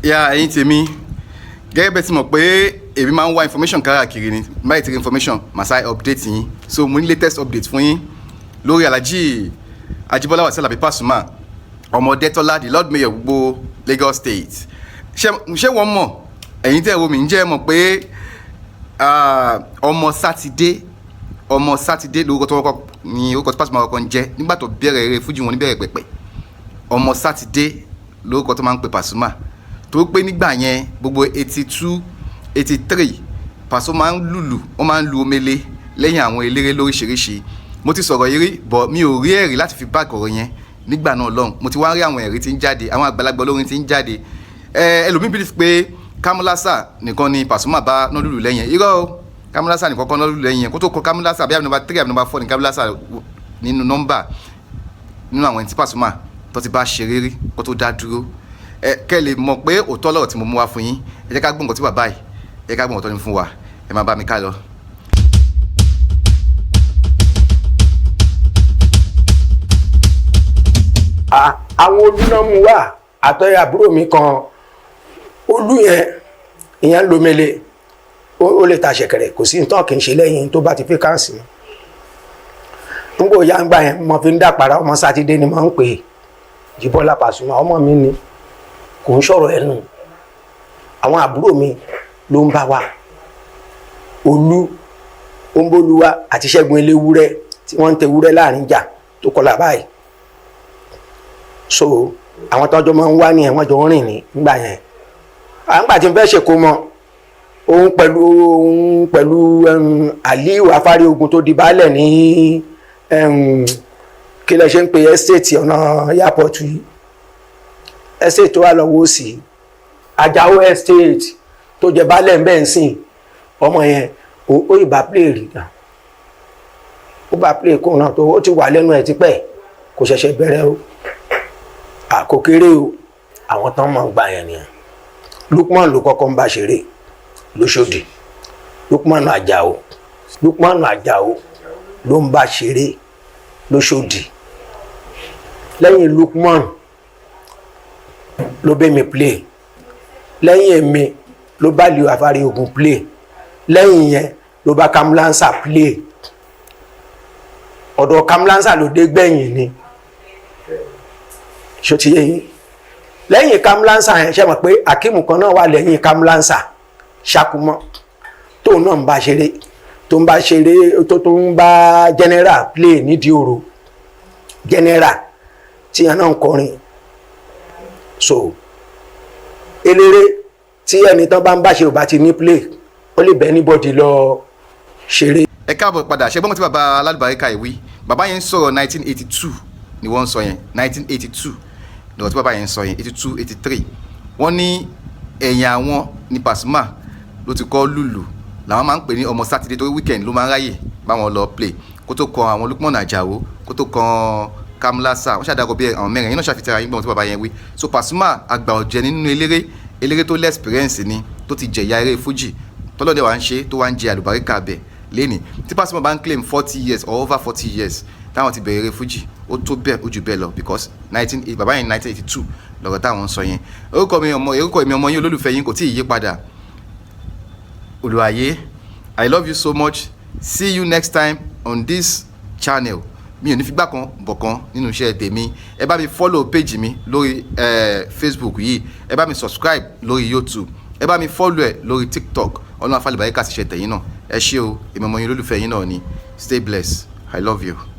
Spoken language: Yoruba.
ya ẹ̀yin tèmi gẹ́gẹ́ bẹ́ẹ̀ ti mọ̀ pé èmi máa ń wá information káàkiri ni báyìí ti rí information màá sáré update yín so mo ní latest update fún yín lórí Alhaji Ajibola Wasiu Alabi Pasuma ọmọ Dẹ́tọ́lá the Lord Mayor gbogbo Lagos State ṣé wọ́n mọ̀ ẹ̀yin tẹ́ wo mi ń jẹ́ mọ̀ pé ọmọ sátidé lórúkọ tó wọ́pọ̀ ní orúkọ tó Pasuma kọ́kọ́ ń jẹ́ nígbà tó bẹ̀rẹ̀ eré fújì wọn níbẹ̀rẹ̀ pẹ̀pẹ̀ ọmọ sátidé lórúkọ tó máa ń pè Pasuma tó pé nígbà yẹn gbogbo 82 83 Pasuma máa ń lùlù wọ́n máa ń lu omele lẹ́yìn àwọn eléré lóríṣiríṣi mo ti sọ̀rọ̀ yìí rí bọ̀ mi ò rí ẹ̀rí láti fi báàkì ọ̀rọ̀ yẹn nígbà náà lọ́hùn mo ti wá rí àwọn ẹ̀rí tí ń jáde àwọn àgbàlagbà olórin tí ń jáde ẹlòmíín believe pé Kamulasa nìkan ni Pasuma bá náà lùlù lẹ́yìn irọ́ o Kamulasa nìkan kan náà lùlù lẹ́yìn kó tó kọ Kamulasa bí i number 3 àbí number 4 ní Kamulasa nínú nọ́mbà nínú àwọn ẹni tí Pasuma tó ti bá ṣeré rí kó tó dá dúró kẹ́ lè mọ̀ pé òótọ́ lọ́rọ̀ tí mo mú wá fún yín ẹ jẹ́ ká gbọ́ nǹkan tí bàbá yìí ẹ jẹ́ ká gbọ́ nǹkan tó ní fún wa ẹ máa bá mi ká lọ. àwọn olùnàmú wà àtọ́yà àbúrò mi kan olú yẹn ìyẹn lomele ó lè ta ṣẹ̀kẹ̀rẹ̀ kò sí nǹkan kì í ṣe lẹ́yìn tó bá ti fi káàsì nígbò ya ń gbà yẹn mo fi ń dàpàrà ọmọ sátidé ni mo ń pè Jíbọ́lá Pasuma ọmọ mi ni kò ń sọ̀rọ̀ ẹnu àwọn àbúrò mi ló ń bá wa olú ombolúwa àti Ṣẹ́gun Eléwúrẹ́ tí wọ́n ń tẹ ewúrẹ́ láàrin ìjà tó kọlà báyìí so àwọn tọ́jọ́ máa ń wá ní ẹ̀wọ̀n jọ rìn ní nígbà yẹn àgbà tí n fẹ́ ṣe kó mọ òun pẹ̀lú Aliu Afárí Ogun tó di baálẹ̀ ní kí lẹ ṣe ń pe estate ọ̀nà airport yìí estate tó wà lọ́wọ́ sí Àjàó estate tó jẹ baálẹ̀ ń bẹ́ẹ̀ ń sìn ọmọ yẹn ó ìbá play rí náà ó bá play kóun náà tó ó ti wà lẹ́nu ẹ̀ tipẹ́ kò ṣẹ̀ṣẹ̀ bẹ̀rẹ̀ o àkókèrè o àwọn tán máa ń gbà yẹn nìyẹn Lukman ló kọ́kọ́ ń bá ṣeré lóṣòdì Lukman Àjàó ló ń bá ṣeré lóṣòdì lẹ́yìn Lukman ló bẹ́ mi play lẹ́yìn èmi ló bá Aliu Afárí Ogun play lẹ́yìn yẹn ló bá Kamulasa play ọ̀dọ̀ Kamulasa ló dé gbẹ̀yìn ni ṣó ti yé yín lẹ́yìn Kamulasa yẹn ṣe mọ̀ pé Akeem kan náà wà lẹ́yìn Kamulasa Ṣàkúmọ́ tóun náà ń bá ṣeré tó ń bá general play nídìí òru general tí yẹn náà ń kọrin so eléré tí ẹni tán bá ń bá ṣe ò bá ti ní play ó lè bẹ́ẹ̀ níbọ̀dì lọ ṣeré. ẹ káàbọ̀ padà ṣe gbọ́n tí bàbá alálùbáríkà ìwí bàbá yẹn ń sọ̀rọ̀ 1982 ni wọ́n ń sọ yẹn 1982 lọ́wọ́ tí bàbá yẹn ń sọ yẹn 82 83 wọ́n ní ẹ̀yìn àwọn ní Pasuma ló ti kọ́ lùlù làwọn máa ń pè ní ọmọ sátidé torí weekend ló máa ń ráyè báwọn lọ play kó tó kan àwọn Lukman Àjàó kó tó kan Kamulasa wọ́n ṣàdàgọ́ bí àwọn mẹ́rin yín náà ṣàfihàn yín gbọ́n tí bàbá yẹn wí so Pasuma àgbà ọ̀jẹ̀ nínú eléré tó lẹ́spẹ̀rẹ́ǹsì ni tó ti jẹ̀yà eré fújì tọ́lọ́dẹ̀ wá ń ṣe tó wá ń jẹ àlùbáríkà bẹ̀ lẹ́nìí tí Pasuma bá ń claim 40 years or over 40 years táwọn ti bẹ̀rẹ̀ eré fújì ó tó bẹ́ẹ̀ ó jù bẹ́ẹ̀ lọ because bàbá yẹn 1982 lọ́rọ̀ táwọn ń sọ yẹn orúkọ mi ọmọ yín olólùfẹ́ yín kò tí ì yí padà Olúwayé I love you so much see you next time on this channel mi ò ní figbá kan bọ̀kan nínú iṣẹ́ tèmi ẹ bá mi follow page mi lórí Facebook yìí ẹ bá mi subscribe lórí YouTube ẹ bá mi follow ẹ lórí TikTok Ọlọ́run afálẹ̀báyé kà sí iṣẹ́ tẹ̀yìn náà ẹ ṣé o èmi ọmọ yín olólùfẹ́ yín náà ni stay blessed I love you.